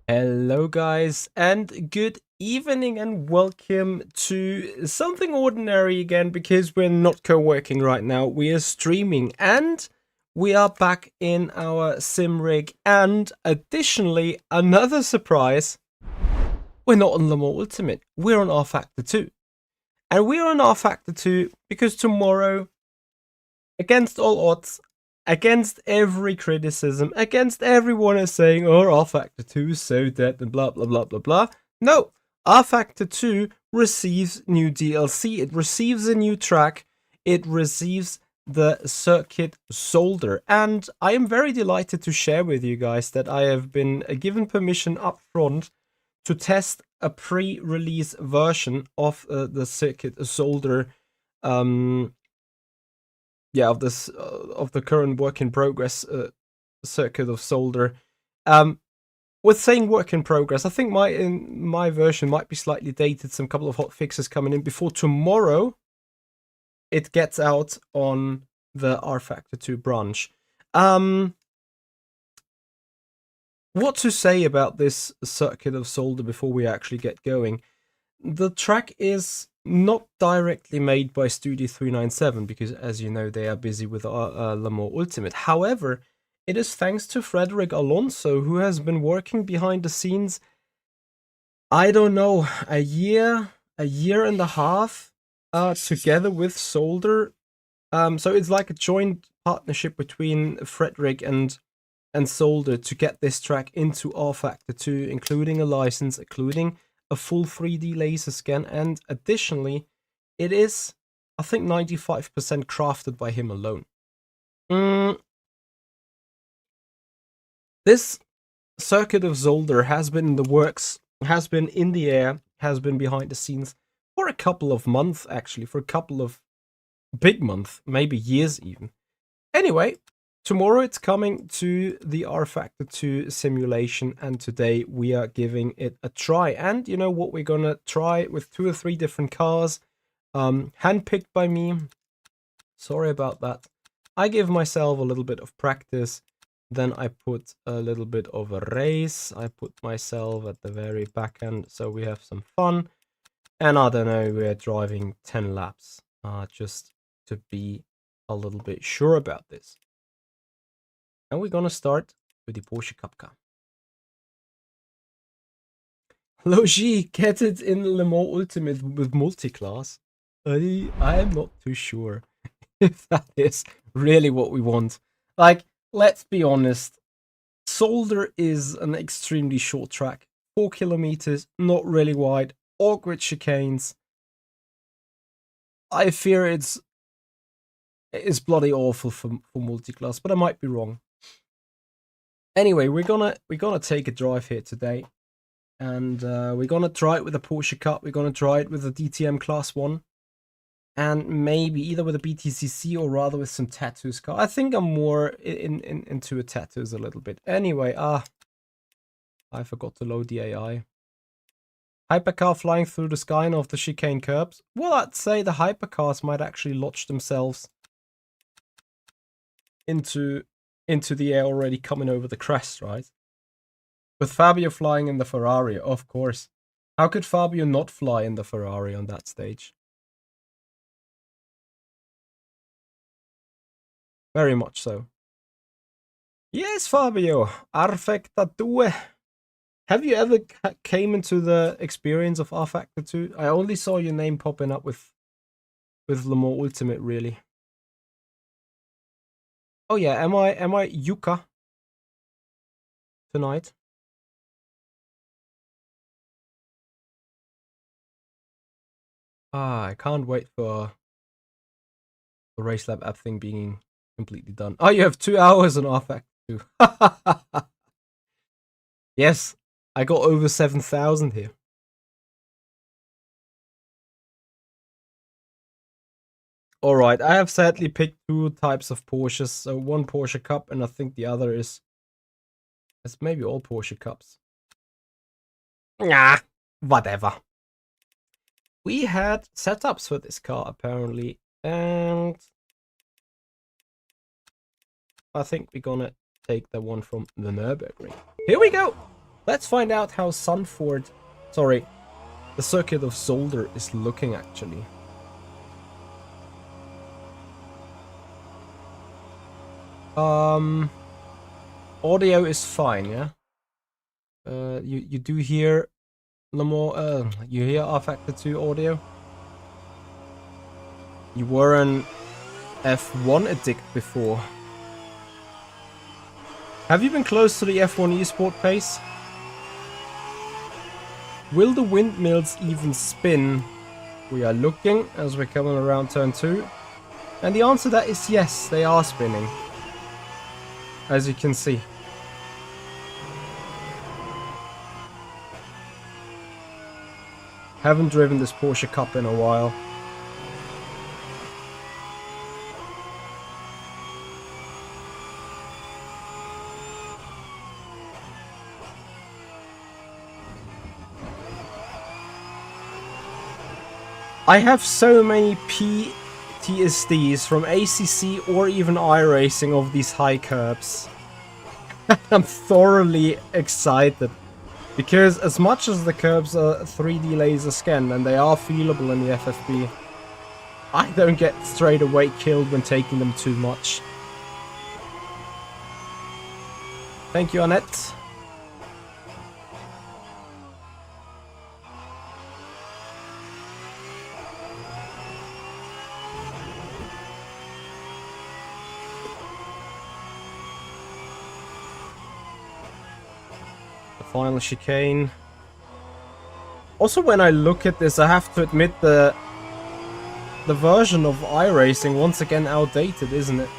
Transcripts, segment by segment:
Hello guys and good evening and welcome to something ordinary again because we're not co-working right now. We are streaming and we are back in our sim rig, and additionally another surprise, we're not on Le Mans Ultimate, we're on rFactor 2. And we're on rFactor 2 because tomorrow, against all odds, against every criticism, against everyone is saying, oh, rFactor 2 is so dead and blah, blah, blah, blah, blah. No, rFactor 2 receives new DLC. It receives a new track. It receives the Circuit Zolder. And I am very delighted to share with you guys that I have been given permission up front to test a pre-release version of the Circuit Zolder of this of the current work in progress Circuit of Zolder. With saying work in progress, I think my version might be slightly dated. Some couple of hot fixes coming in before tomorrow it gets out on the rFactor 2 branch. What to say about this Circuit of Zolder before we actually get going? The track is not directly made by Studio 397 because, as you know, they are busy with Le Mans Ultimate. However, it is thanks to Frederick Alonso, who has been working behind the scenes, I don't know, a year and a half, together with Zolder. So it's like a joint partnership between Frederick and Zolder to get this track into rFactor 2, including a license, including a full 3D laser scan, and additionally, it is, I think, 95% crafted by him alone. This Circuit of Zolder has been in the works, has been in the air, has been behind the scenes for a couple of months, actually, for a couple of big months, maybe years even. Anyway, tomorrow it's coming to the rFactor 2 simulation, and today we are giving it a try. And you know what, we're gonna try with 2 or 3 different cars, handpicked by me. Sorry about that. I give myself a little bit of practice, then I put a little bit of a race. I put myself at the very back end so we have some fun. And I don't know, we're driving 10 laps just to be a little bit sure about this. And we're gonna start with the Porsche Cup car. Logi, get it in Le Mans Ultimate with multi-class? I'm not too sure if that is really what we want. Like, let's be honest, Zolder is an extremely short track. 4 kilometers, not really wide, awkward chicanes. I fear it's bloody awful for multi-class, but I might be wrong. Anyway, we're gonna take a drive here today, and we're gonna try it with the Porsche Cup. We're gonna try it with the DTM Class 1, and maybe either with a BTCC or rather with some tattoos car. I think I'm more into a tattoos a little bit. Anyway, I forgot to load the AI. Hypercar flying through the sky and off the chicane curbs. Well, I'd say the hypercars might actually lodge themselves into the air already, coming over the crest, right? With Fabio flying in the Ferrari, of course. How could Fabio not fly in the Ferrari on that stage? Very much so. Yes, Fabio. rFactor 2. Have you ever came into the experience of rFactor 2? I only saw your name popping up with Le Mans Ultimate, really. Oh yeah, am I Yuka tonight? I can't wait for the Race Lab app thing being completely done. Oh, you have 2 hours on rFactor 2. Yes, I got over 7,000 here. Alright, I have sadly picked 2 types of Porsches. So one Porsche Cup, and I think the other is... It's maybe all Porsche Cups. Nah, whatever. We had setups for this car, apparently. And... I think we're gonna take the one from the Nürburgring. Here we go! Let's find out how the Circuit of Zolder is looking actually. Audio is fine, yeah. You do hear you hear rFactor 2 audio. You were an F1 addict before. Have you been close to the F1 esport pace? Will the windmills even spin? We are looking as we're coming around turn 2. And the answer to that is yes, they are spinning. As you can see. Haven't driven this Porsche Cup in a while. I have so many PTSDs from ACC or even iRacing of these high curbs. I'm thoroughly excited. Because as much as the curbs are 3D laser scanned and they are feelable in the FFB, I don't get straight away killed when taking them too much. Thank you, Annette. Final chicane. Also, when I look at this, I have to admit the version of iRacing once again outdated, isn't it?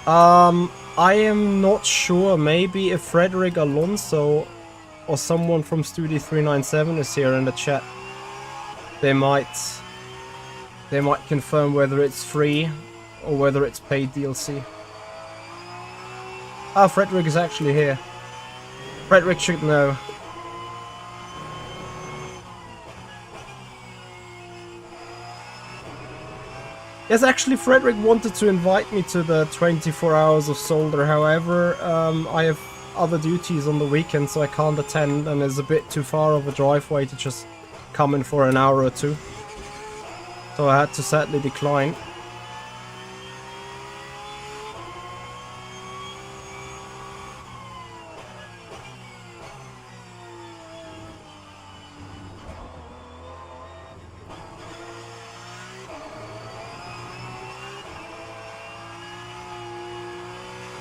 I am not sure. Maybe if Frederick Alonso or someone from Studio 397 is here in the chat, they might confirm whether it's free or whether it's paid DLC. Ah, Frederick is actually here. Frederick should know. Yes, actually Frederick wanted to invite me to the 24 hours of Zolder, however, I have other duties on the weekend so I can't attend and it's a bit too far of a driveway to just come in for an hour or two. So I had to sadly decline.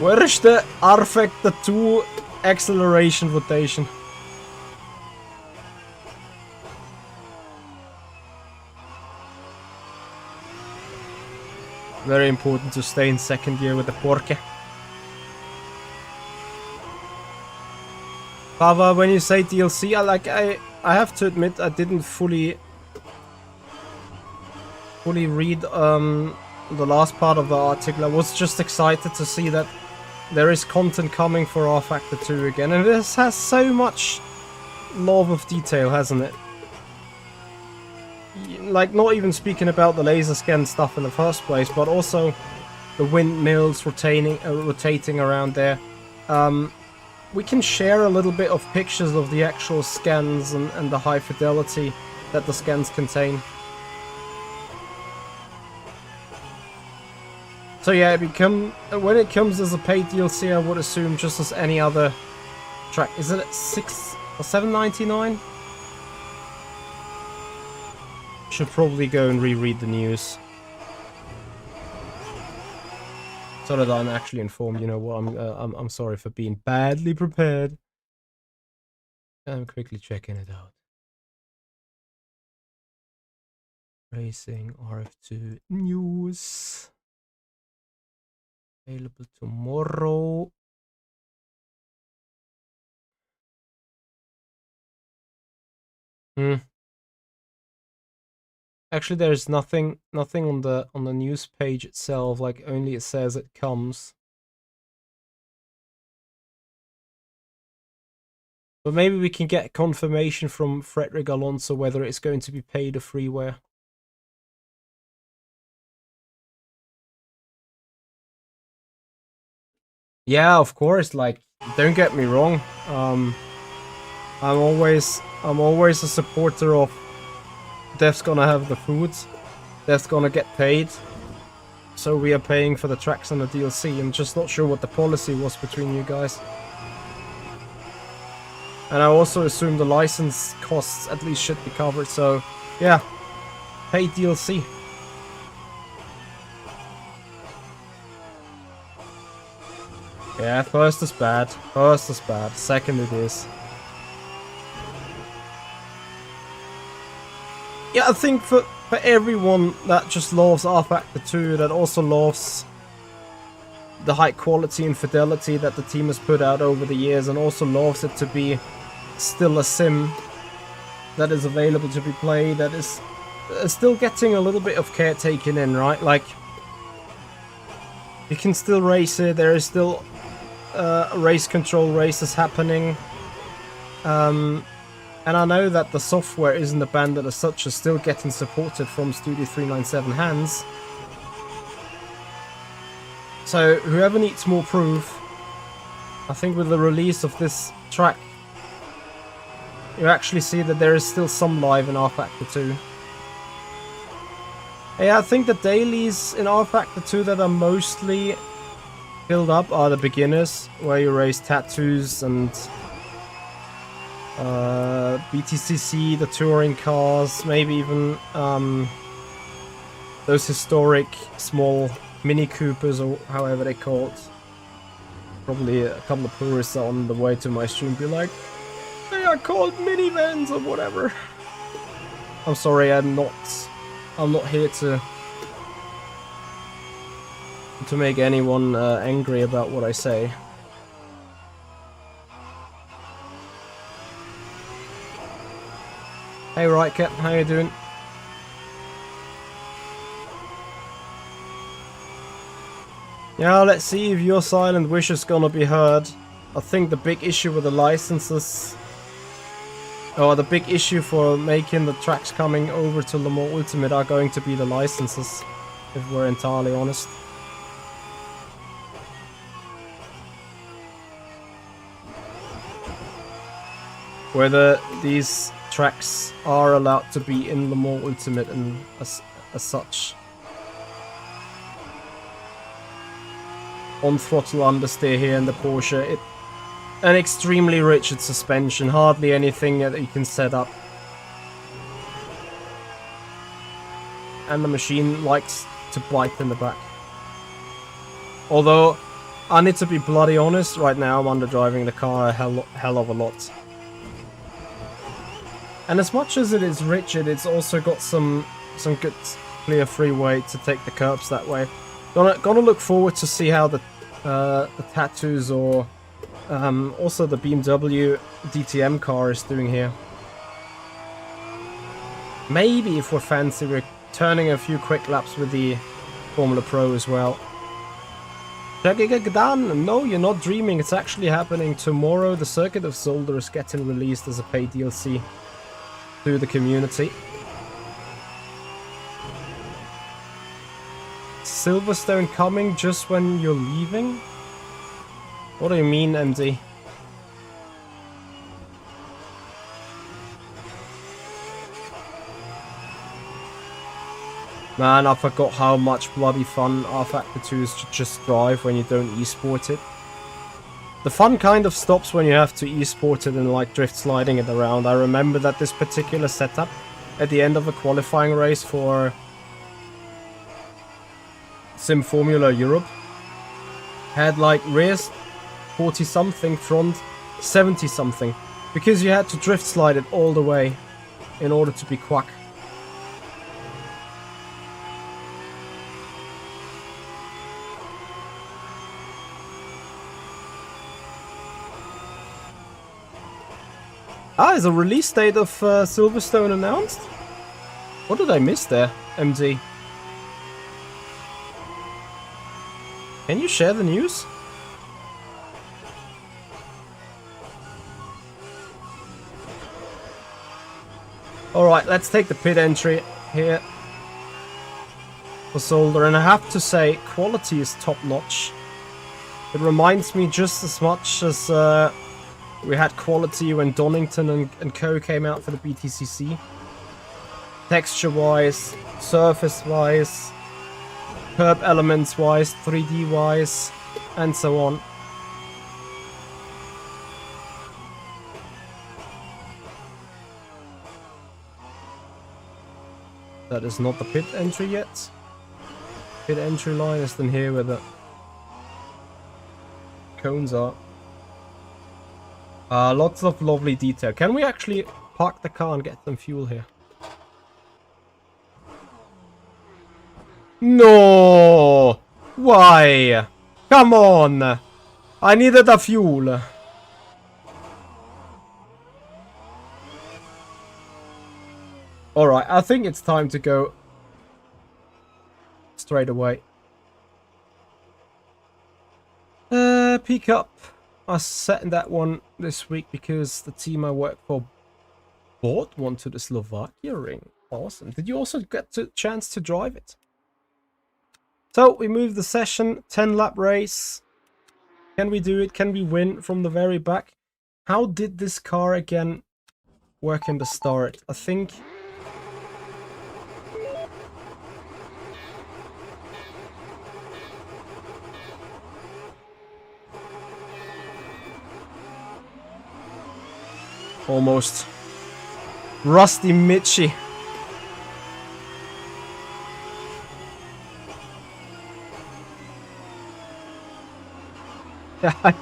Where is the rFactor 2 acceleration rotation? Very important to stay in second gear with the Porsche. Pava, when you say DLC, I have to admit I didn't fully read the last part of the article. I was just excited to see that there is content coming for rFactor 2 again, and this has so much love of detail, hasn't it? Like, not even speaking about the laser scan stuff in the first place, but also the windmills rotating around there. We can share a little bit of pictures of the actual scans and the high fidelity that the scans contain. So yeah, when it comes as a paid DLC, I would assume just as any other track. Is it at $6 or $7.99? Should probably go and reread the news so that I'm actually informed. You know what? I'm sorry for being badly prepared. I'm quickly checking it out. Racing RF2 news. Available tomorrow. Actually, there's nothing on the news page itself. Like, only it says it comes. But maybe we can get confirmation from Frederick Alonso whether it's going to be paid or freeware. Yeah, of course. Like, don't get me wrong. I'm always a supporter of Dev's gonna have the food, Dev's gonna get paid, so we are paying for the tracks and the DLC. I'm just not sure what the policy was between you guys. And I also assume the license costs at least should be covered, so yeah, pay DLC. Yeah, first is bad, second it is. Yeah, I think for everyone that just loves rFactor 2, that also loves the high quality and fidelity that the team has put out over the years, and also loves it to be still a sim that is available to be played, that is still getting a little bit of care taken in, right? Like, you can still race it, there is still race control races happening. And I know that the software isn't abandoned as such, is still getting supported from Studio 397 hands. So whoever needs more proof, I think with the release of this track, you actually see that there is still some live in rFactor 2. Yeah, I think the dailies in rFactor 2 that are mostly filled up are the beginners, where you raise tattoos and BTCC, the touring cars, maybe even those historic small Mini Coopers, or however they call it. Probably a couple of tourists on the way to my stream be like, they are called minivans or whatever. I'm sorry, I'm not here to make anyone angry about what I say. Hey right Cat, how you doing? Yeah, let's see if your silent wish is gonna be heard. I think the big issue with the licenses, or the big issue for making the tracks coming over to Le Mans Ultimate, are going to be the licenses, if we're entirely honest. Whether these tracks are allowed to be in Le Mans Ultimate and as such. On throttle understeer here in the Porsche, an extremely rigid suspension, hardly anything that you can set up. And the machine likes to bite in the back. Although, I need to be bloody honest, right now I'm underdriving the car a hell of a lot. And as much as it is rigid, it's also got some good clear freeway to take the curbs that way. Gonna look forward to see how the tattoos, or also the BMW DTM car is doing here. Maybe if we're fancy, we're turning a few quick laps with the Formula Pro as well. No, you're not dreaming. It's actually happening tomorrow. The Circuit of Zolder is getting released as a paid DLC to the community. Silverstone coming just when you're leaving? What do you mean, MD? Man, I forgot how much bloody fun rFactor 2 is to just drive when you don't esport it. The fun kind of stops when you have to esport it and like drift sliding it around. I remember that this particular setup at the end of a qualifying race for Sim Formula Europe had like rears 40 something, front 70 something, because you had to drift slide it all the way in order to be quick. Ah, is a release date of Silverstone announced? What did I miss there, MD? Can you share the news? Alright, let's take the pit entry here for Zolder, and I have to say, quality is top notch. It reminds me just as much as We had quality when Donington and Co came out for the BTCC. Texture-wise, surface-wise, curb elements-wise, 3D-wise, and so on. That is not the pit entry yet. Pit entry line is then here where the cones are. Lots of lovely detail. Can we actually park the car and get some fuel here? No! Why? Come on! I needed the fuel. Alright, I think it's time to go straight away. Pick up. I set that one this week because the team I work for bought one to the Slovakia ring. Awesome. Did you also get the chance to drive it? So, we move the session, 10 lap race. Can we do it? Can we win from the very back? How did this car again work in the start? I think... almost. Rusty Michi. I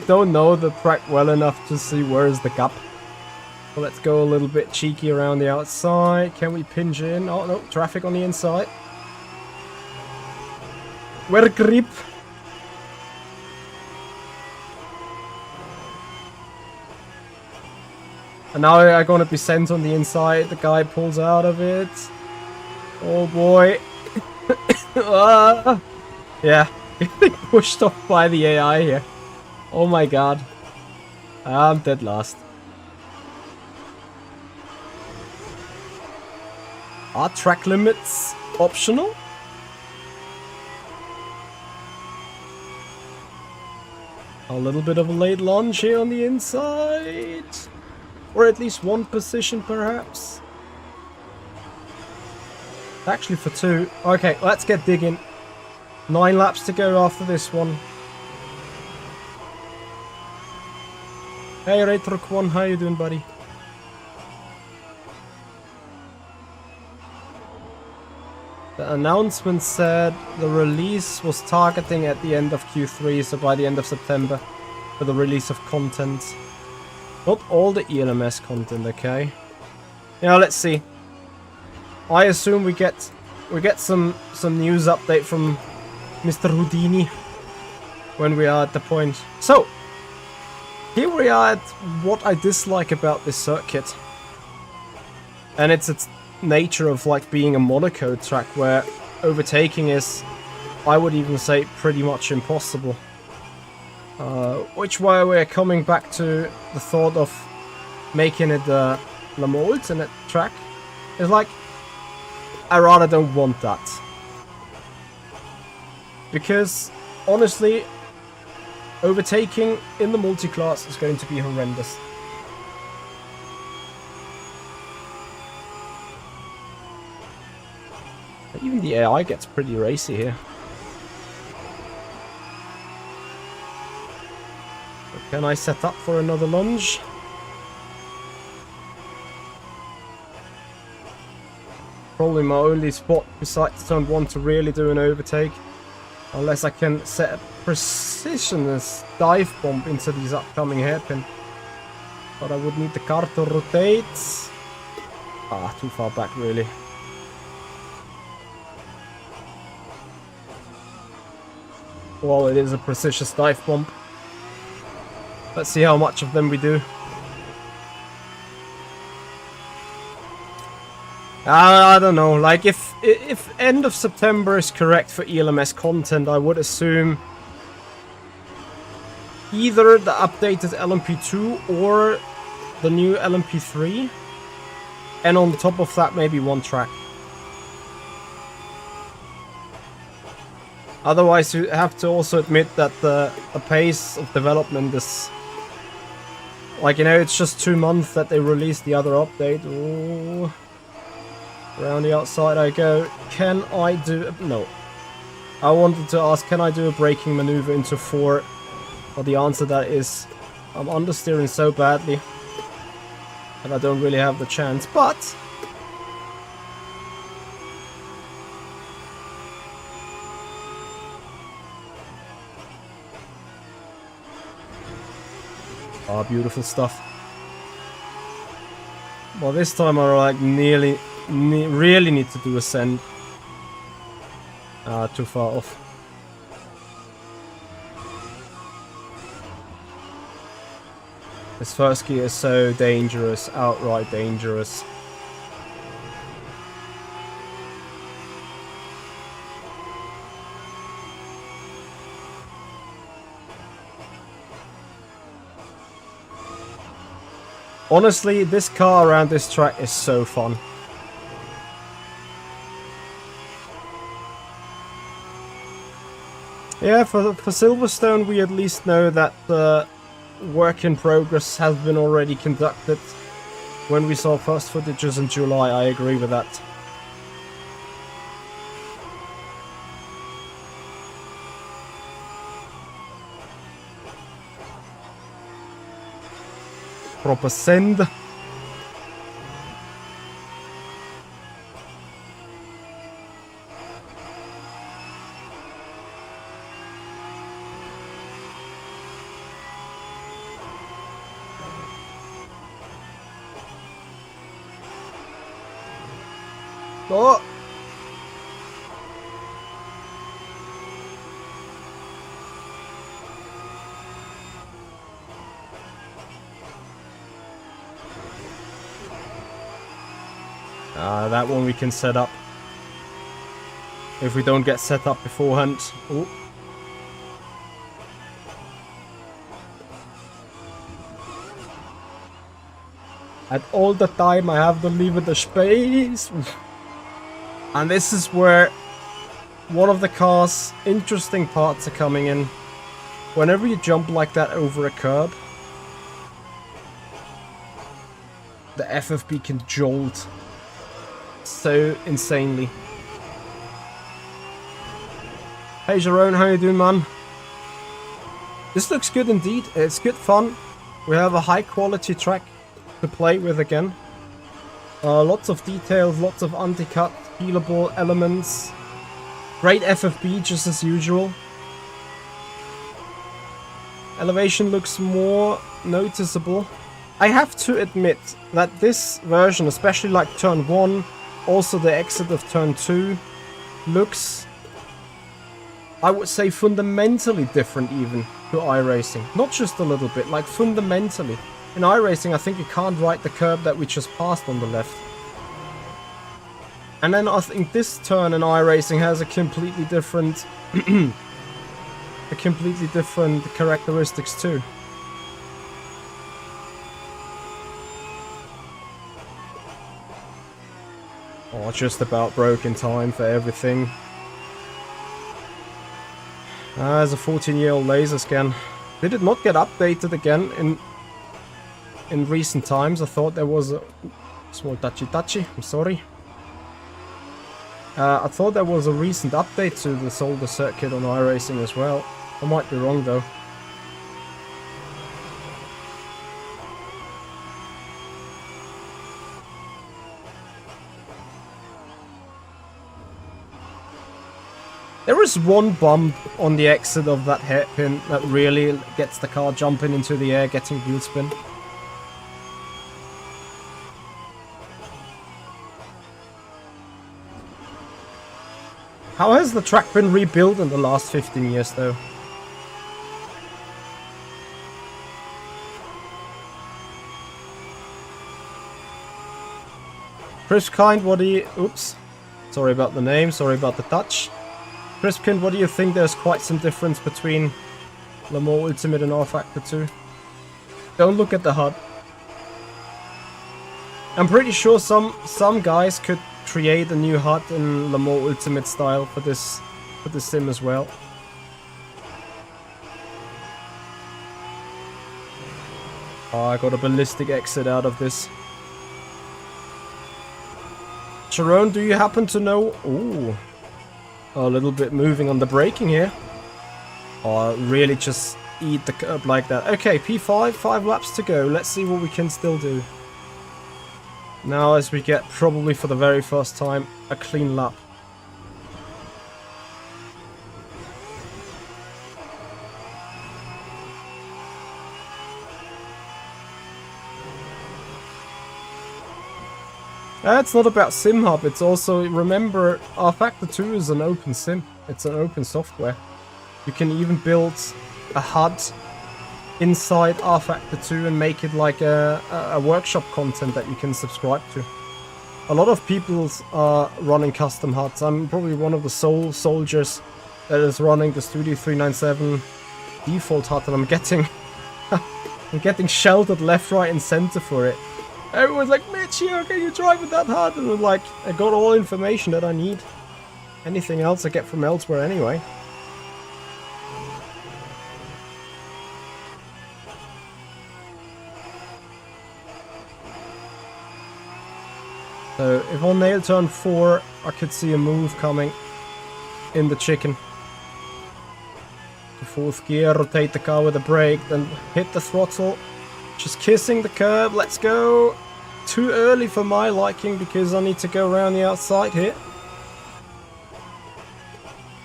don't know the track well enough to see where is the gap. So let's go a little bit cheeky around the outside. Can we pinch in? Oh no, traffic on the inside. Where grip? And now I'm gonna be sent on the inside. The guy pulls out of it. Oh boy. Yeah, getting pushed off by the AI here. Oh my god. I'm dead last. Are track limits optional? A little bit of a late launch here on the inside. Or at least one position, perhaps. Actually, for two. Okay, let's get digging. 9 laps to go after this one. Hey, Retro1, how you doing, buddy? The announcement said the release was targeting at the end of Q3, so by the end of September, for the release of content. Not all the ELMS content, okay? Yeah, let's see. I assume we get some news update from Mr. Houdini when we are at the point. So, here we are at what I dislike about this circuit. And it's its nature of like being a Monaco track where overtaking is, I would even say, pretty much impossible. Which way we're coming back to the thought of making it La Mole alternate track. It's like, I rather don't want that. Because, honestly, overtaking in the multi-class is going to be horrendous. Even the AI gets pretty racy here. Can I set up for another lunge? Probably my only spot besides turn 1 to really do an overtake. Unless I can set a precisionless dive bomb into these upcoming hairpin. But I would need the car to rotate. Ah, too far back really. Well, it is a precision dive bomb. Let's see how much of them we do. I don't know, like if end of September is correct for ELMS content, I would assume either the updated LMP2 or the new LMP3, and on top of that maybe one track. Otherwise you have to also admit that the pace of development is Like, you know, it's just 2 months that they released the other update. Ooh. Around the outside I go. Can I do... No. I wanted to ask, can I do a braking maneuver into 4? But the answer to that is, I'm understeering so badly that I don't really have the chance. But... ah, beautiful stuff. Well, this time I like really need to do a send. Ah, too far off. This first gear is so dangerous, outright dangerous. Honestly, this car around this track is so fun. Yeah, for Silverstone we at least know that the work in progress has been already conducted. When we saw first footages in July, I agree with that. Proper send. Oh! That one we can set up. If we don't get set up beforehand. Ooh. At all the time I have to leave the space. And this is where one of the car's interesting parts are coming in. Whenever you jump like that over a curb, the FFB can jolt so insanely. Hey Jerome, how you doing, man? This looks good indeed. It's good fun. We have a high quality track to play with again. Lots of details, lots of undercut, peelable elements. Great FFB just as usual. Elevation looks more noticeable. I have to admit that this version, especially like turn 1, also the exit of turn 2, looks, I would say, fundamentally different even to iRacing. Not just a little bit, like fundamentally. In iRacing, I think you can't ride the curb that we just passed on the left. And then I think this turn in iRacing has a completely different characteristics too. Oh, just about broke in time for everything. There's a 14-year-old laser scan. Did it not get updated again in recent times? I thought there was a small touchy. I'm sorry. I thought there was a recent update to the Zolder circuit on iRacing as well. I might be wrong though. There is one bump on the exit of that hairpin that really gets the car jumping into the air, getting wheel spin. How has the track been rebuilt in the last 15 years though? Crispkind, what do you... Oops. Sorry about the name, sorry about the touch. Crispkind, what do you think? There's quite some difference between Le Mans Ultimate and rFactor 2. Don't look at the HUD. I'm pretty sure some guys could create a new HUD in Le Mans Ultimate style for this sim as well. Oh, I got a ballistic exit out of this. Sharon, do you happen to know? Ooh. A little bit moving on the braking here. Oh, really just eat the curb like that. Okay, P5, 5 laps to go. Let's see what we can still do. Now as we get, probably for the very first time, a clean lap. It's not about SimHub, it's also, remember, rFactor 2 is an open sim. It's an open software. You can even build a HUD inside rFactor 2 and make it like a workshop content that you can subscribe to. A lot of people are running custom HUDs. I'm probably one of the sole soldiers that is running the Studio 397 default HUD, and I'm getting I'm getting sheltered left, right and center for it. Everyone's like, Michi, how can you drive with that HUD? And I'm like, I got all information that I need. Anything else I get from elsewhere anyway. So, if on nail turn 4, I could see a move coming in the chicken. To 4th gear, rotate the car with a brake, then hit the throttle. Just kissing the curb, let's go. Too early for my liking because I need to go around the outside here.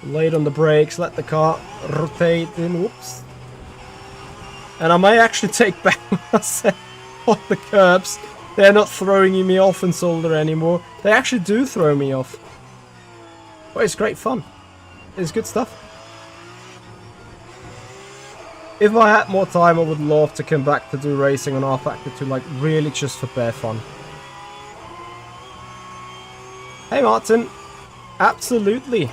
Late on the brakes, let the car rotate in, whoops. And I may actually take back what I said on the curbs. They're not throwing me off in Zolder anymore. They actually do throw me off. But it's great fun. It's good stuff. If I had more time, I would love to come back to do racing on rFactor 2, like really just for bare fun. Hey Martin, absolutely.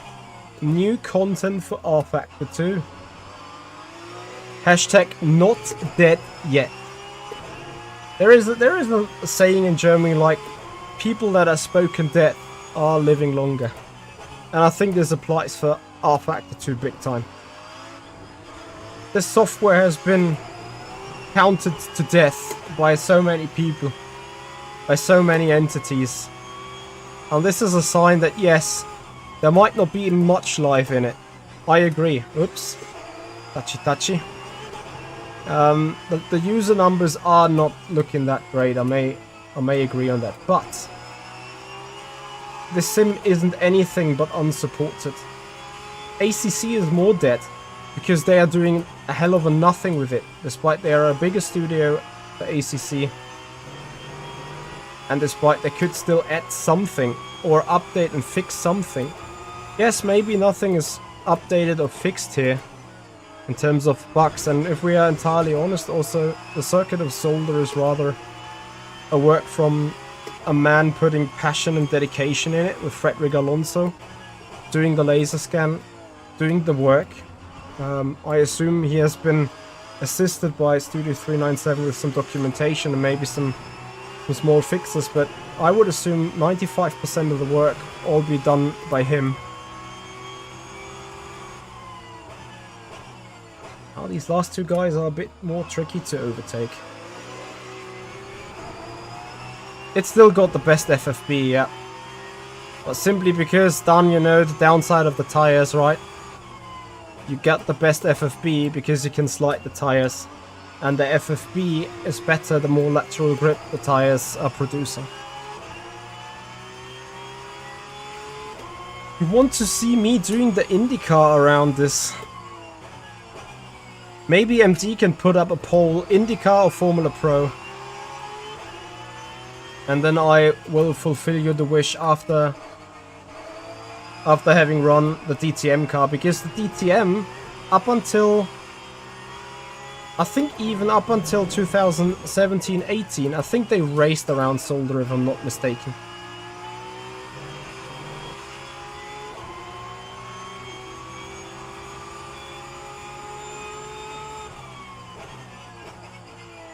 New content for rFactor 2. Hashtag not dead yet. There is a saying in Germany like, people that are spoken dead are living longer. And I think this applies for rFactor 2 big time. This software has been counted to death by so many people, by so many entities. And this is a sign that yes, there might not be much life in it. I agree. Oops. Touchy. The user numbers are not looking that great. I may agree on that. But this sim isn't anything but unsupported. ACC is more dead. Because they are doing a hell of a nothing with it, despite they are a bigger studio for ACC. And despite they could still add something, or update and fix something. Yes, maybe nothing is updated or fixed here, in terms of bugs. And if we are entirely honest, also, the Circuit of Zolder is rather a work from a man putting passion and dedication in it, with Frederick Alonso, doing the laser scan, doing the work. I assume he has been assisted by Studio 397 with some documentation and maybe some small fixes, but I would assume 95% of the work all be done by him. Oh, these last two guys are a bit more tricky to overtake. It's still got the best FFB, yeah. But simply because, Dan, you know the downside of the tires, right? You get the best FFB because you can slide the tires. And the FFB is better the more lateral grip the tires are producing. You want to see me doing the IndyCar around this? Maybe MD can put up a poll, IndyCar or Formula Pro. And then I will fulfill you the wish after having run the DTM car, because the DTM, up until, I think even up until 2017-18, I think they raced around Zolder, if I'm not mistaken.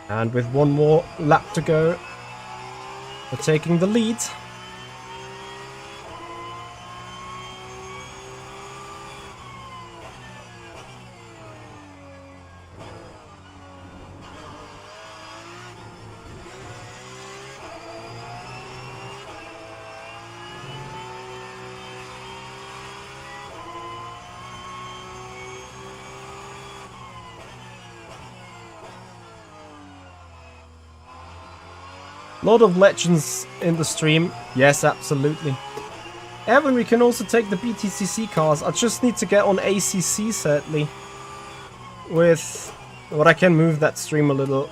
And with one more lap to go, we're taking the lead. Lot of legends in the stream. Yes, absolutely. Evan, we can also take the BTCC cars. I just need to get on ACC, sadly. But I can move that stream a little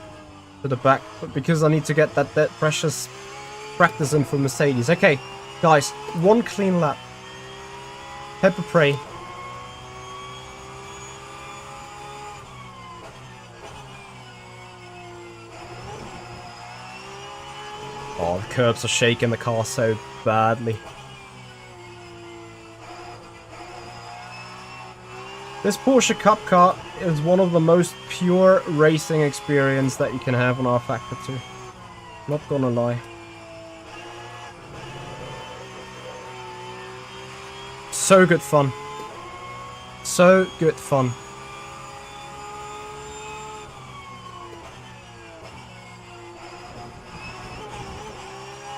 to the back. But because I need to get that precious practice in for Mercedes. Okay, guys. One clean lap. Pepper Prey. Oh, the curbs are shaking the car so badly. This Porsche Cup car is one of the most pure racing experience that you can have on rFactor 2. Not gonna lie. So good fun. So good fun.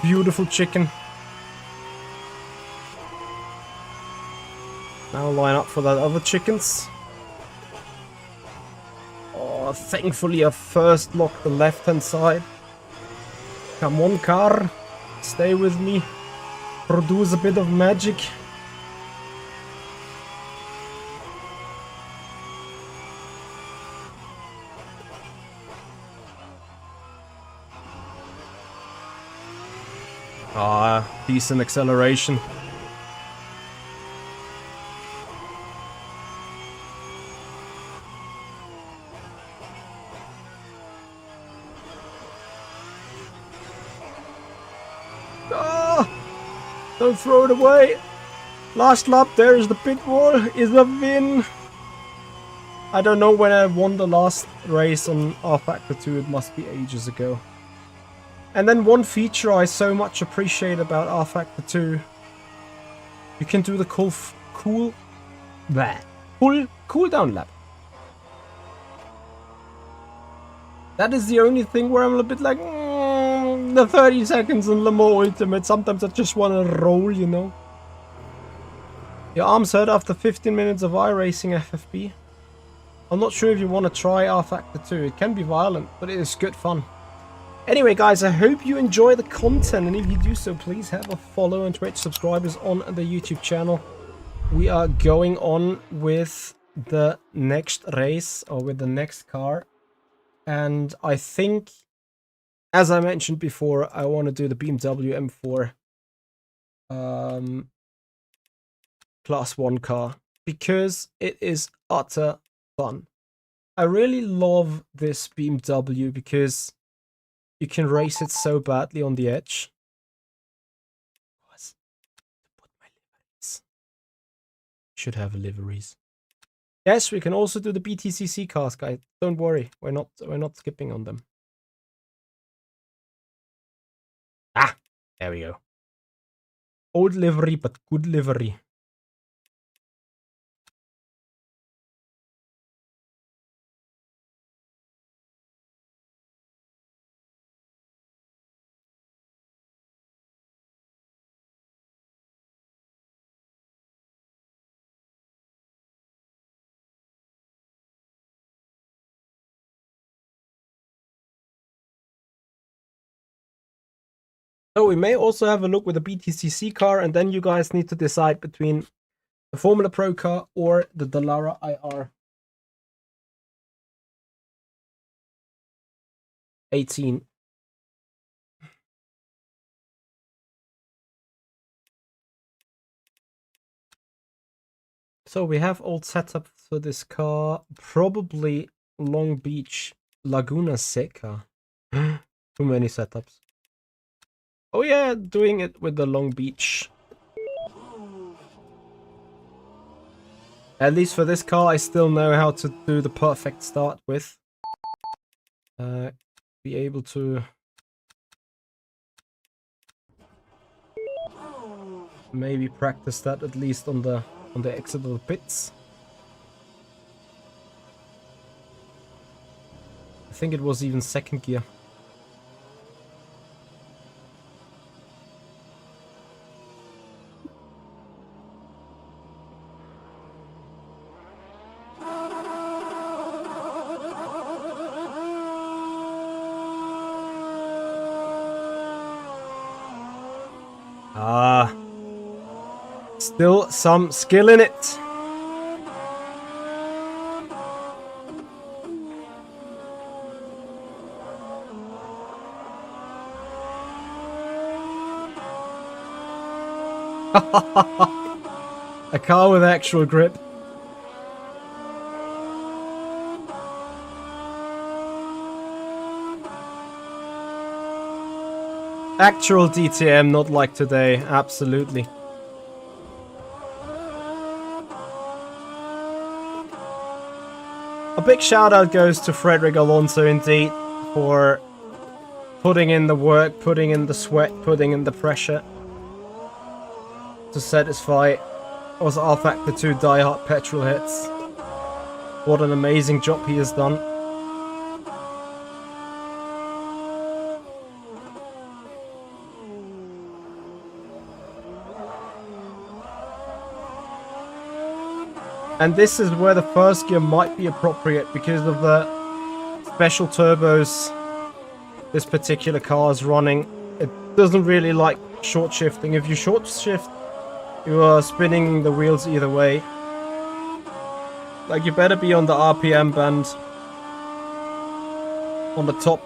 Beautiful chicken. Now line up for that other chickens. Oh, thankfully I first locked the left-hand side. Come on, car. Stay with me. Produce a bit of magic. Ah, decent acceleration. Ah, don't throw it away. Last lap, there is the pit wall. Is a win. I don't know when I won the last race on rFactor 2. It must be ages ago. And then one feature I so much appreciate about rFactor 2, you can do the cool down lap. That is the only thing where I'm a bit like, the 30 seconds in Le Mans Ultimate. Sometimes I just want to roll, you know. Your arms hurt after 15 minutes of iRacing, FFB. I'm not sure if you want to try rFactor 2. It can be violent, but it is good fun. Anyway, guys, I hope you enjoy the content, and if you do so, please have a follow and Twitch subscribers on the YouTube channel. We are going on with the next race, or with the next car, and I think, as I mentioned before, I want to do the BMW M4 Class 1 car, because it is utter fun. I really love this BMW because you can race it so badly on the edge. Should have liveries. Yes, we can also do the BTCC cars, guys. Don't worry, we're not skipping on them. Ah, there we go. Old livery, but good livery. So we may also have a look with the BTCC car, and then you guys need to decide between the Formula Pro car or the Dallara IR 18. So we have old setup for this car, probably Long Beach Laguna Seca. Too many setups. Oh yeah, doing it with the Long Beach. At least for this car, I still know how to do the perfect start with. Be able to maybe practice that at least on the exit of the pits. I think it was even second gear. Ah. Still some skill in it. A car with actual grip. Actual DTM, not like today, absolutely. A big shout out goes to Frederick Alonso indeed for putting in the work, putting in the sweat, putting in the pressure to satisfy us rFactor 2 diehard petrol heads. What an amazing job he has done. And this is where the first gear might be appropriate because of the special turbos this particular car is running. It doesn't really like short shifting. If you short shift, you are spinning the wheels either way. Like, you better be on the RPM band on the top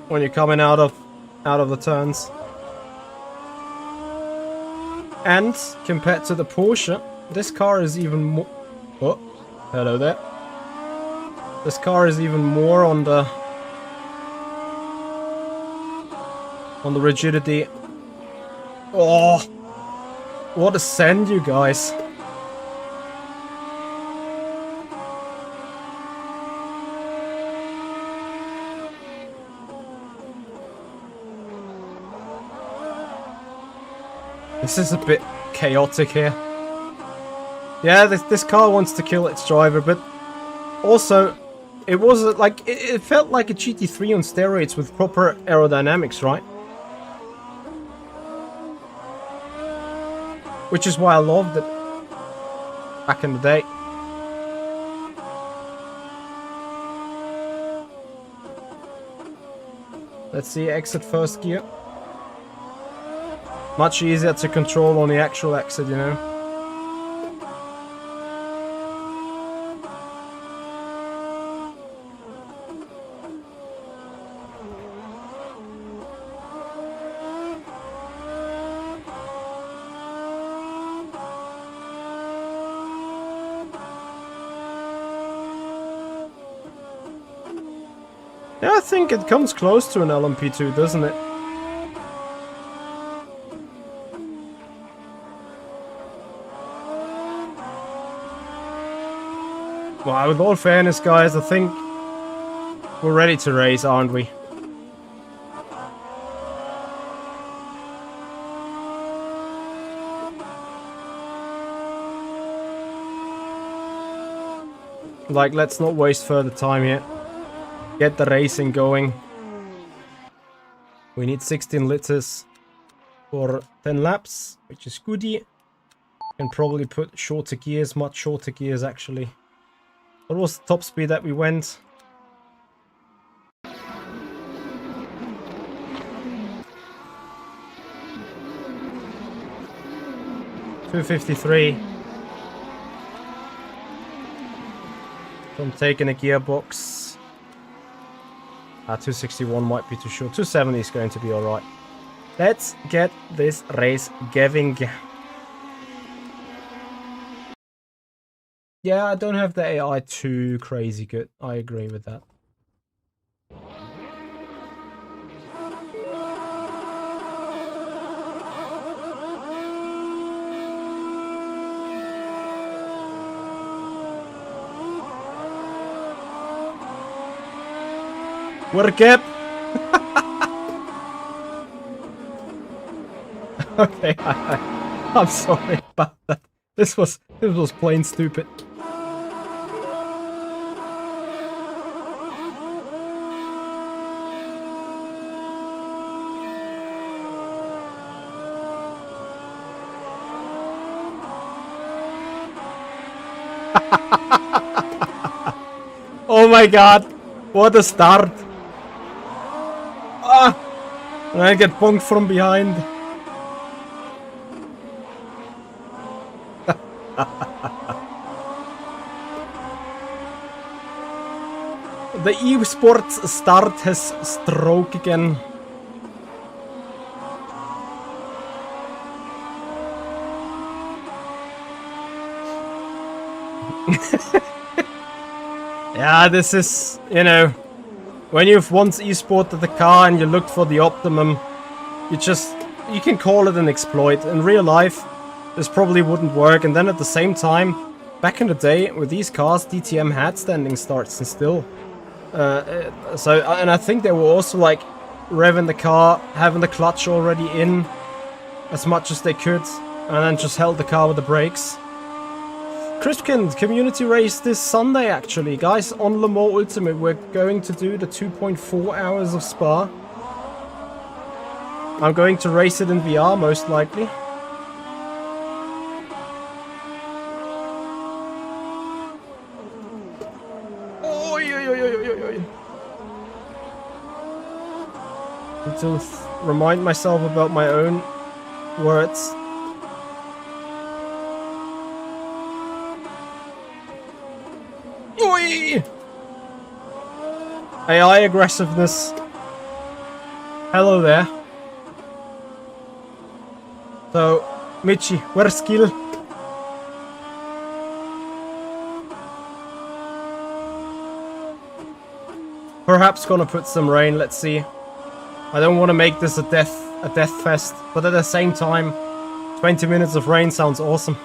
when you're coming out of the turns. And compared to the Porsche, this car is even more... Oh, hello there. This car is even more on the rigidity. Oh, what a send, you guys. This is a bit chaotic here. Yeah, this car wants to kill its driver, but also it was like it felt like a GT3 on steroids with proper aerodynamics, right? Which is why I loved it back in the day. Let's see, exit first gear. Much easier to control on the actual exit, you know. Yeah, I think it comes close to an LMP2, doesn't it? Well, with all fairness, guys, I think we're ready to race, aren't we? Like, let's not waste further time here. Get the racing going. We need 16 liters for 10 laps, which is goodie. Can probably put shorter gears, much shorter gears actually. What was the top speed that we went? .253. So I'm taking a gearbox. 261 might be too short. 270 is going to be alright. Let's get this race going. Yeah, I don't have the AI too crazy good. I agree with that. What up? Okay, I'm sorry about that. This was plain stupid. Oh my god, what a start. And I get bonked from behind. The esports start has stroke again. Yeah, this is, you know, when you've once esported the car and you looked for the optimum, you can call it an exploit. In real life, this probably wouldn't work. And then at the same time, back in the day, with these cars, DTM had standing starts and still. And I think they were also like revving the car, having the clutch already in as much as they could, and then just held the car with the brakes. Crispkin, community race this Sunday actually. Guys, on Le Mans Ultimate, we're going to do the 2.4 hours of Spa. I'm going to race it in VR, most likely. Need to remind myself about my own words. Oi! AI aggressiveness. Hello there. So, Michi, where's skill? Perhaps gonna put some rain, let's see. I don't want to make this a death fest, but at the same time, 20 minutes of rain sounds awesome.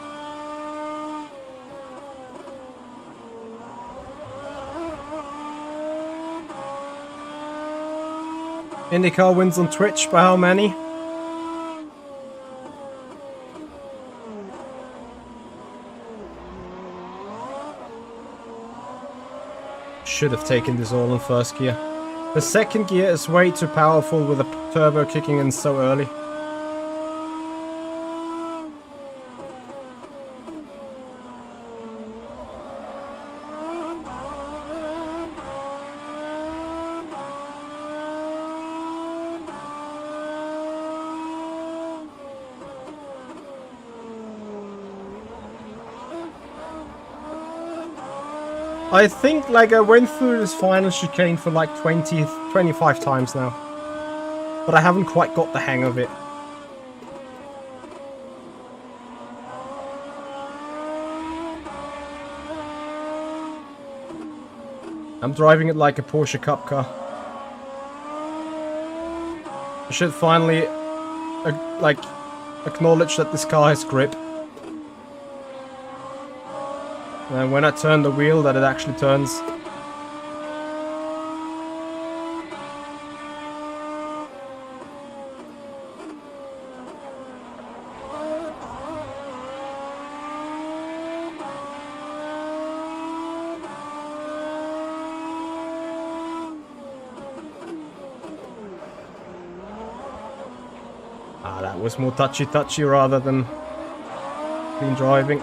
IndyCar wins on Twitch by how many? Should have taken this all in first gear. The second gear is way too powerful with the turbo kicking in so early. I think like I went through this final chicane for like 25 times now. But I haven't quite got the hang of it. I'm driving it like a Porsche Cup car. I should finally acknowledge that this car has grip. And when I turn the wheel, that it actually turns. Ah, that was more touchy-touchy rather than clean driving.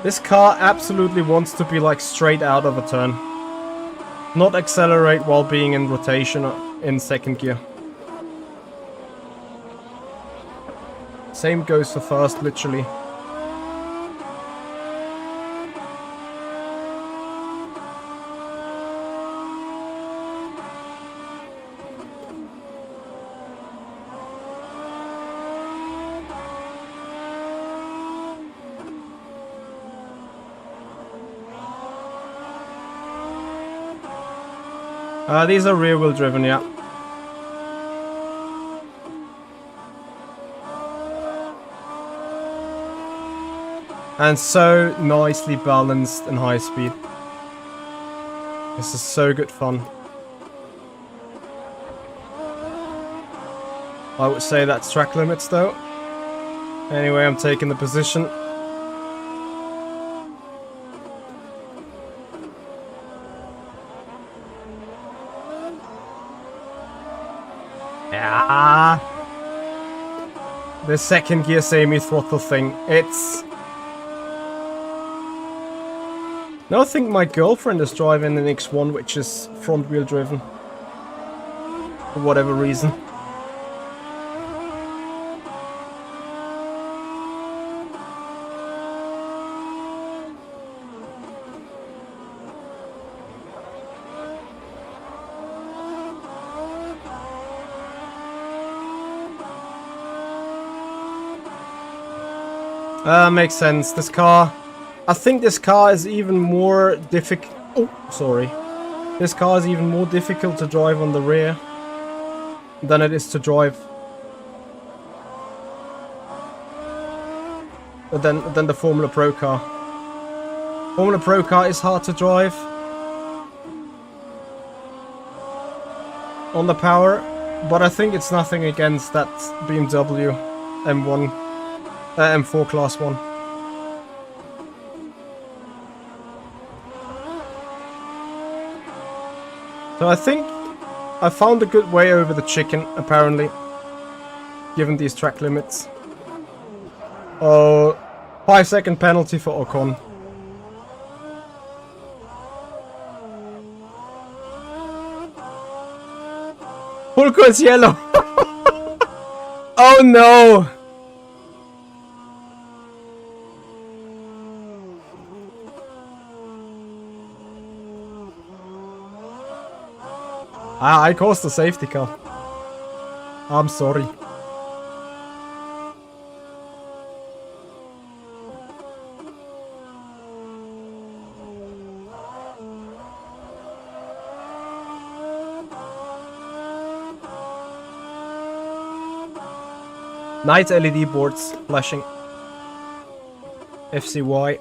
This car absolutely wants to be like straight out of a turn. Not accelerate while being in rotation in second gear. Same goes for first, literally. These are rear-wheel driven, yeah. And so nicely balanced and high speed. This is so good fun. I would say that's track limits though. Anyway, I'm taking the position. Yeah. The second gear semi-throttle thing. Now I think my girlfriend is driving an X1, which is front wheel driven. For whatever reason. Makes sense. This car... I think this car is even more difficult... Oh, sorry. This car is even more difficult to drive on the rear than it is to drive... than the Formula Pro car. Formula Pro car is hard to drive on the power, but I think it's nothing against that BMW M1, M4 Class 1. So I think I found a good way over the chicken, apparently, given these track limits. Oh, 5-second penalty for Ocon. Pulco is yellow. Oh no. I caused a safety car. I'm sorry. Night LED boards flashing. FCY.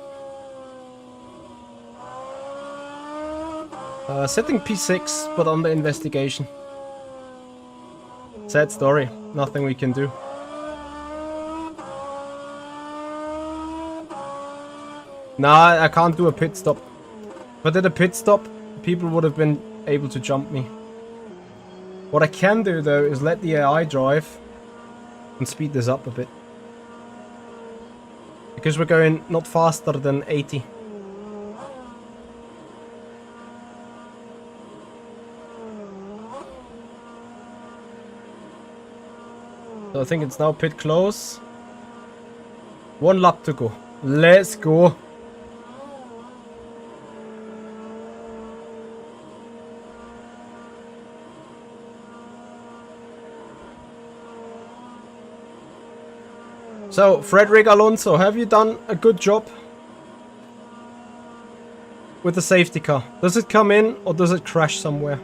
Setting P6, but under investigation. Sad story. Nothing we can do. Nah, I can't do a pit stop. If I did a pit stop, people would have been able to jump me. What I can do, though, is let the AI drive and speed this up a bit. Because we're going not faster than 80. So I think it's now pit close. 1 lap to go. Let's go. So, Frederick Alonso, have you done a good job with the safety car? Does it come in or does it crash somewhere?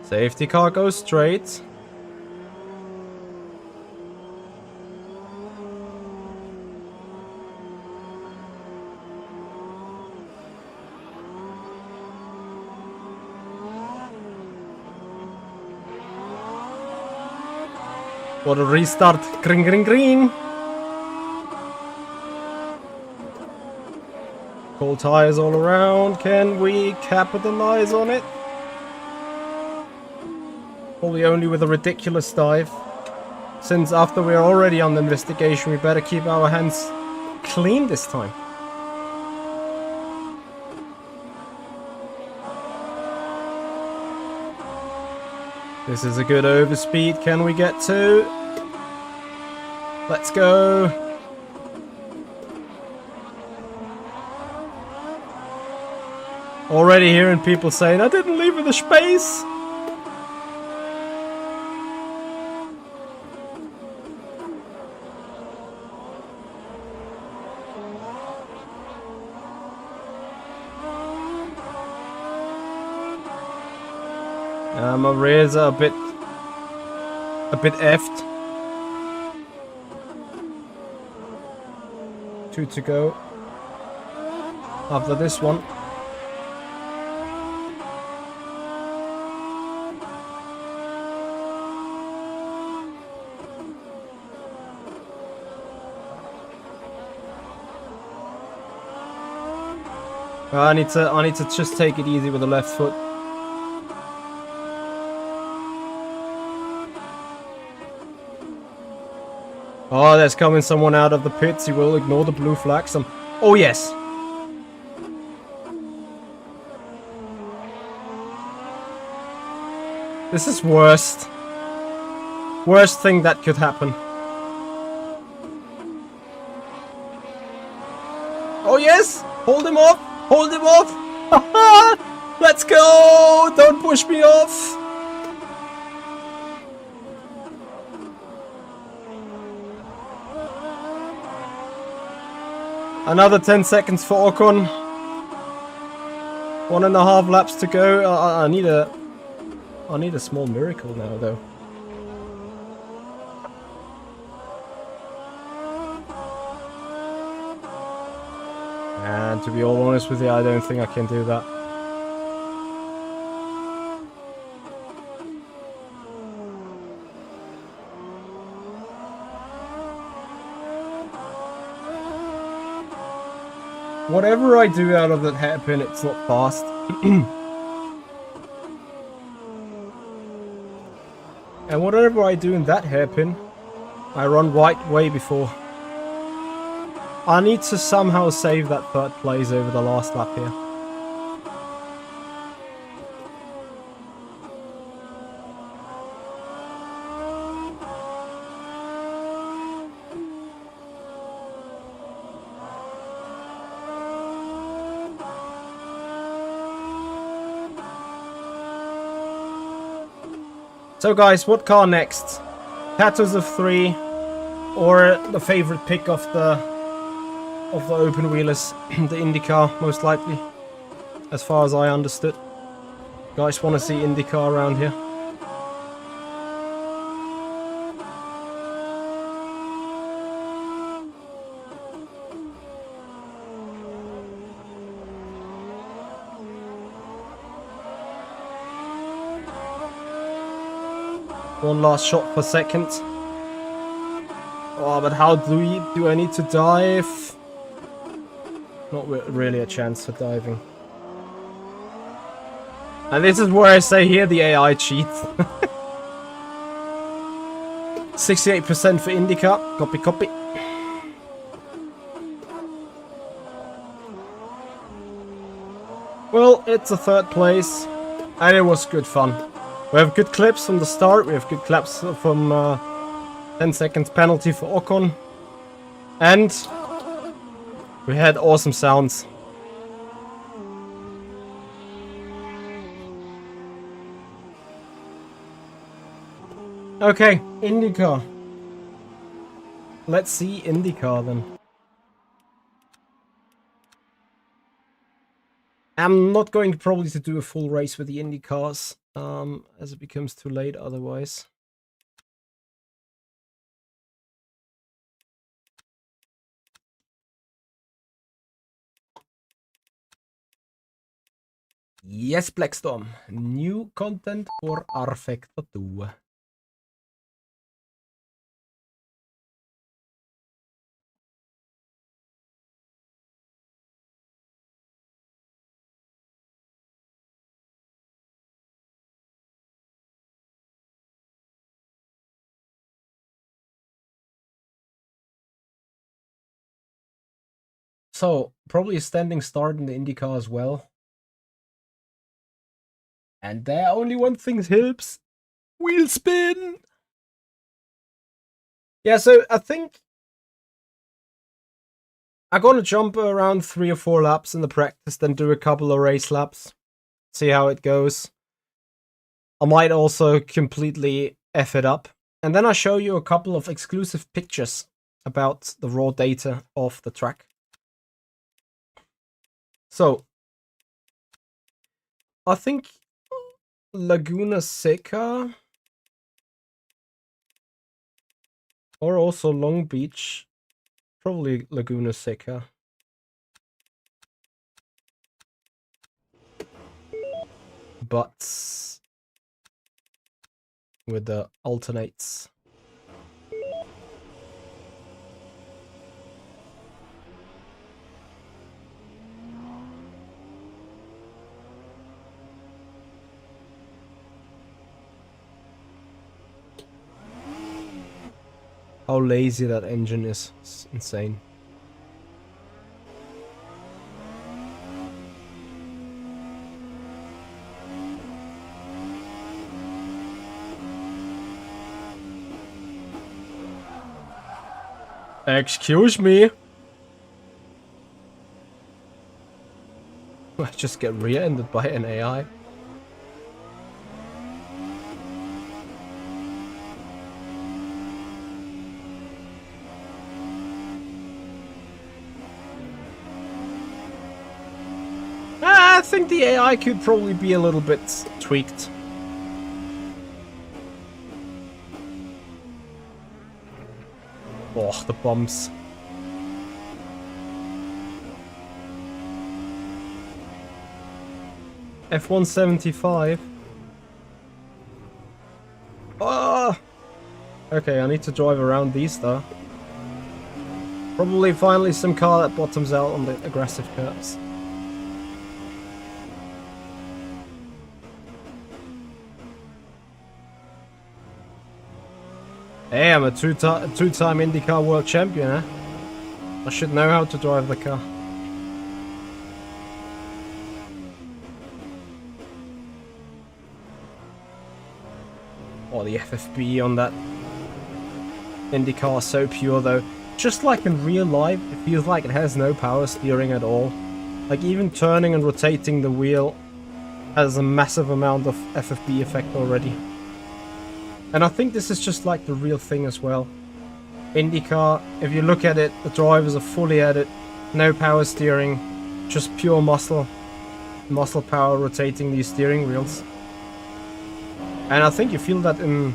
Safety car goes straight. What a restart. Green, green, green. Cold tires all around. Can we capitalize on it? Probably only with a ridiculous dive. Since after we're already on the investigation, we better keep our hands clean this time. This is a good overspeed. Can we get to? Let's go. Already hearing people saying, I didn't leave in the space. My rears are a bit effed. 2 to go after this one. I need to just take it easy with the left foot. Oh, there's coming someone out of the pits. He will ignore the blue flag. Oh, yes. This is worst. Worst thing that could happen. Oh, yes. Hold him off. Hold him off. Let's go. Don't push me off. Another 10 seconds for Ocon. 1.5 laps to go. I need a small miracle now, though. And to be all honest with you, I don't think I can do that. Whatever I do out of that hairpin, it's not fast. And whatever I do in that hairpin, I run right way before. I need to somehow save that third place over the last lap here. So guys, what car next? Tattoos of 3 or the favorite pick of the open wheelers, the IndyCar most likely, as far as I understood. Guys want to see IndyCar around here? One last shot per second. Oh, but how do I need to dive? Not really a chance for diving. And this is where I say here the AI cheats. 68% for IndyCar. Copy, copy. Well, it's a third place. And it was good fun. We have good clips from the start. We have good clips from 10 seconds penalty for Ocon. And we had awesome sounds. Okay, IndyCar. Let's see IndyCar then. I'm not going probably to do a full race with the IndyCars, as it becomes too late otherwise. Yes, Blackstorm. New content for rFactor 2. So, probably a standing start in the IndyCar as well. And there only one thing helps. Wheel spin! Yeah, so I think I'm gonna jump around 3 or 4 laps in the practice, then do a couple of race laps. See how it goes. I might also completely F it up. And then I'll show you a couple of exclusive pictures about the raw data of the track. So, I think Laguna Seca or also Long Beach, probably Laguna Seca. But with the alternates. how lazy that engine is. It's insane. Excuse me. I just get rear-ended by an AI. I think the AI could probably be a little bit tweaked. Oh, the bumps. F175. Oh! Okay, I need to drive around these though. Probably finally some car that bottoms out on the aggressive curves. Hey, I'm a two-time IndyCar world champion, eh? I should know how to drive the car. Oh, the FFB on that IndyCar is so pure though. Just like in real life, it feels like it has no power steering at all. Like even turning and rotating the wheel has a massive amount of FFB effect already. And I think this is just like the real thing as well. IndyCar, if you look at it, the drivers are fully at it, no power steering, just pure muscle power rotating these steering wheels. And I think you feel that in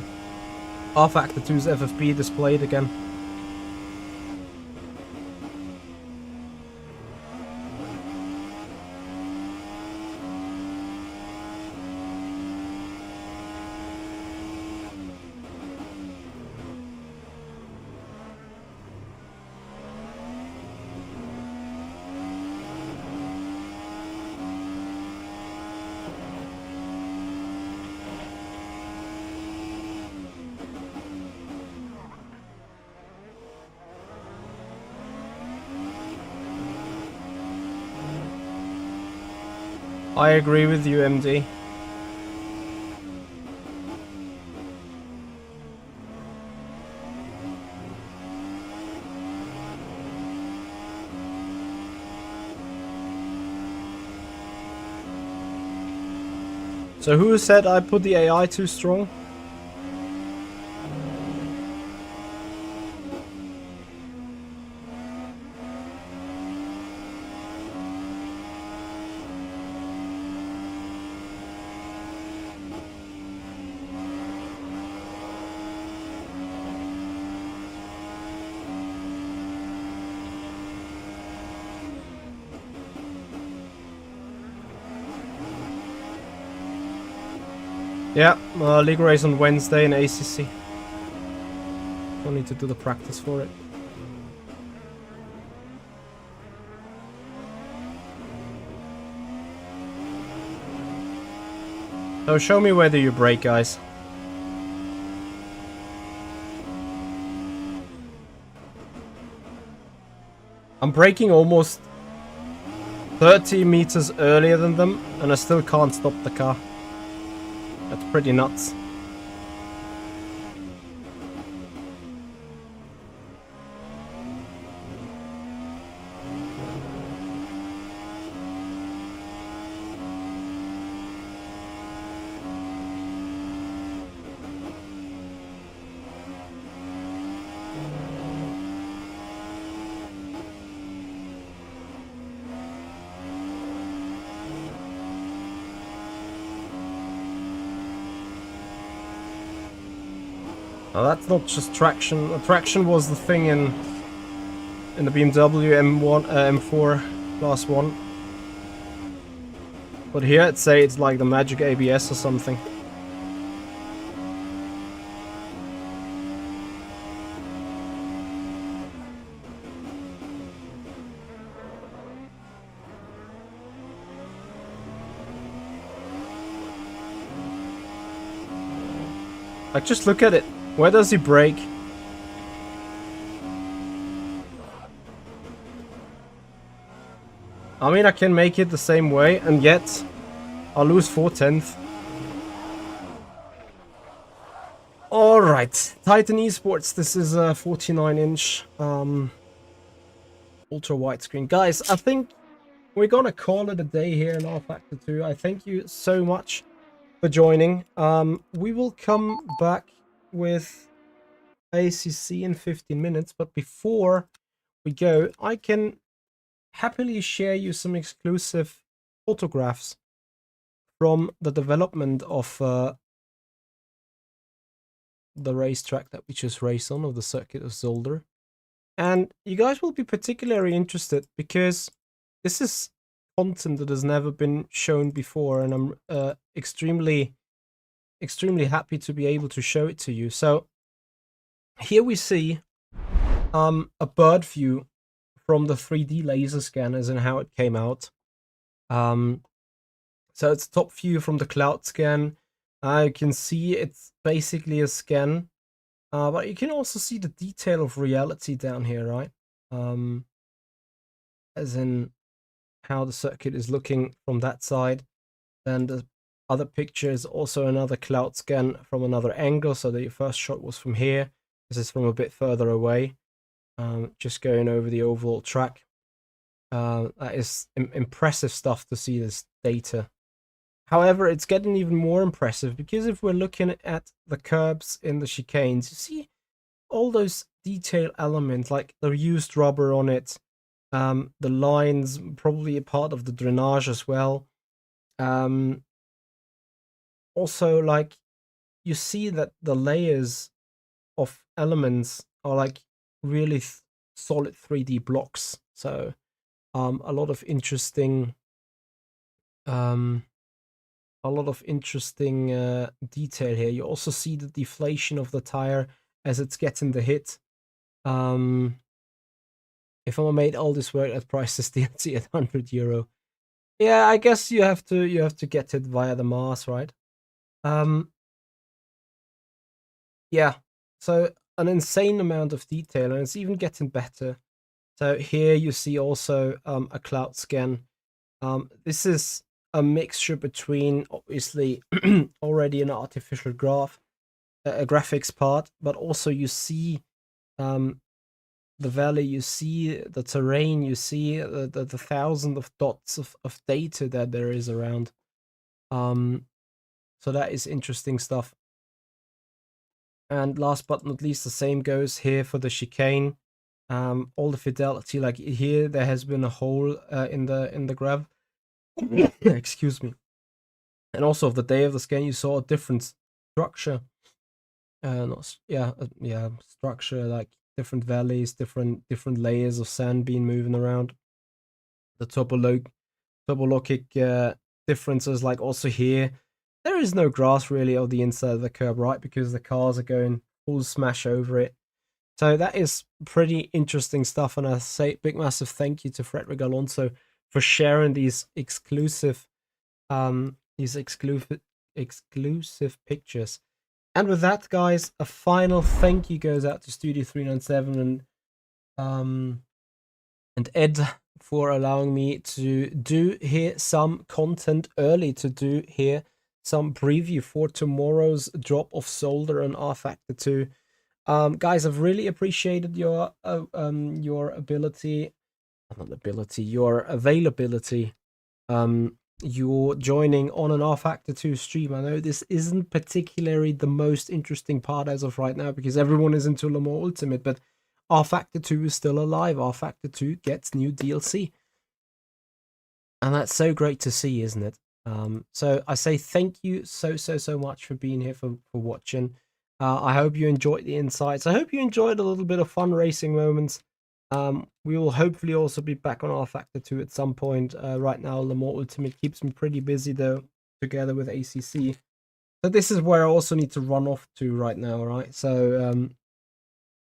rFactor 2's FFB displayed again. I agree with you, MD. So who said I put the AI too strong? Yeah, league race on Wednesday in ACC. Don't need to do the practice for it. So show me whether you brake, guys. I'm braking almost 30 meters earlier than them, and I still can't stop the car. That's pretty nuts. Now that's not just traction. Traction was the thing in the BMW M1, M4 Class 1. But here I'd say it's like the magic ABS or something. Like, just look at it. Where does he brake? I mean, I can make it the same way, and yet I'll lose 4/10. Alright, Titan Esports, this is a 49-inch ultra widescreen. Guys, I think we're gonna call it a day here in rFactor 2. I thank you so much for joining. We will come back with ACC in 15 minutes, but before we go, I can happily share you some exclusive photographs from the development of the racetrack that we just raced on, of the Circuit of Zolder. And you guys will be particularly interested because this is content that has never been shown before, and I'm extremely happy to be able to show it to you. So here we see a bird view from the 3D laser scanners and how it came out. So it's top view from the cloud scan. You can see it's basically a scan, but you can also see the detail of reality down here, right? As in how the circuit is looking from that side. Then the other picture is also another cloud scan from another angle. So the first shot was from here. This is from a bit further away. Just going over the overall track. That is impressive stuff to see this data. However, it's getting even more impressive because if we're looking at the curbs in the chicanes, you see all those detail elements like the used rubber on it, the lines, probably a part of the drainage as well. Also, like, you see that the layers of elements are like really solid 3D blocks. So a lot of interesting detail here. You also see the deflation of the tire as it's getting the hit. If I made all this work at prices DLC at €100, yeah, I guess you have to get it via the mass, right? Yeah, so an insane amount of detail, and it's even getting better. So here you see also a cloud scan. This is a mixture between obviously already an artificial a graphics part, but also you see the valley, you see the terrain, you see the thousand of dots of data that there is around. So that is interesting stuff. And last but not least, the same goes here for the chicane. All the fidelity, like here, there has been a hole in the grav. Excuse me. And also, of the day of the scan, you saw a different structure. Structure, like different valleys, different layers of sand being moving around. The topologic differences, like also here, there is no grass really on the inside of the curb, right? Because the cars are going full smash over it. So that is pretty interesting stuff, and I say big massive thank you to Frederick Alonso for sharing these exclusive pictures. And with that, guys, a final thank you goes out to Studio 397 and Ed for allowing me to do here some content early, to do here some preview for tomorrow's drop of Zolder and rFactor 2. Guys, I've really appreciated your availability, you're joining on an rFactor 2 stream. I know this isn't particularly the most interesting part as of right now because everyone is into Le Mans Ultimate, but rFactor 2 is still alive. rFactor 2 gets new DLC. And that's so great to see, isn't it? So I say thank you so much for being here, for watching. I hope you enjoyed the insights. I hope you enjoyed a little bit of fun racing moments. We will hopefully also be back on rFactor 2 at some point. Right now, Le Mans Ultimate keeps me pretty busy, though, together with ACC. So this is where I also need to run off to right now, right? So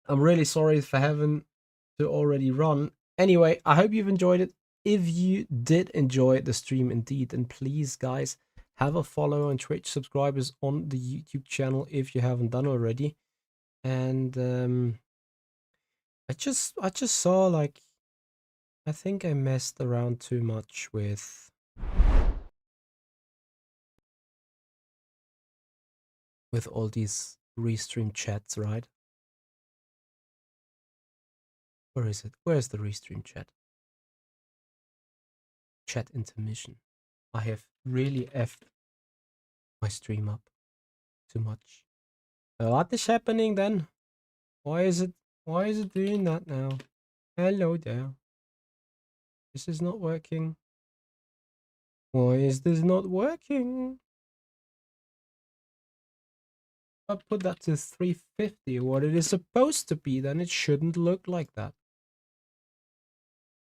I'm really sorry for having to already run. Anyway, I hope you've enjoyed it. If you did enjoy the stream indeed, then please, guys, have a follow on Twitch, subscribers on the YouTube channel if you haven't done already. And I just saw, like, I think I messed around too much with all these restream chats, right? Where is it? Where's the restream chat? Chat intermission. I have really effed my stream up too much. What is happening then? Why is it doing that now? Hello there. This is not working. Why is this not working? I put that to 350, what it is supposed to be, then it shouldn't look like that.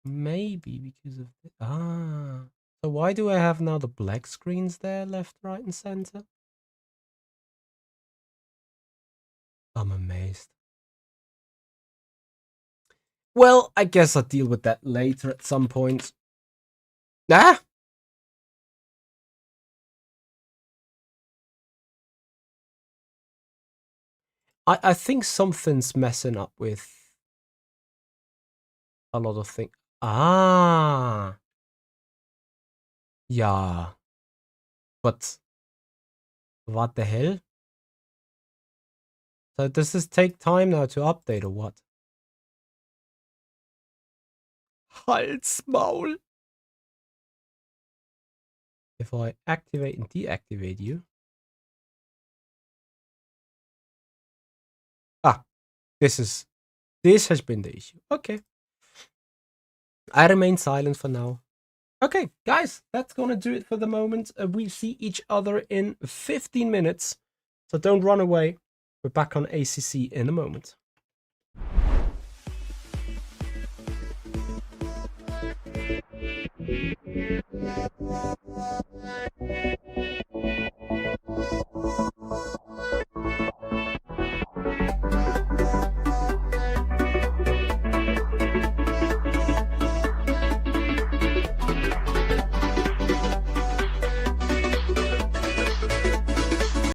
Maybe because of so why do I have now the black screens there, left, right, and center? I'm amazed. Well, I guess I'll deal with that later at some point. Ah! I think something's messing up with a lot of things. Ah! Yeah. But what the hell? So does this take time now to update or what? Halsmaul! If I activate and deactivate you. This has been the issue. Okay. I remain silent for now. Okay, guys, that's gonna do it for the moment. We see each other in 15 minutes. So don't run away. We're back on ACC in a moment.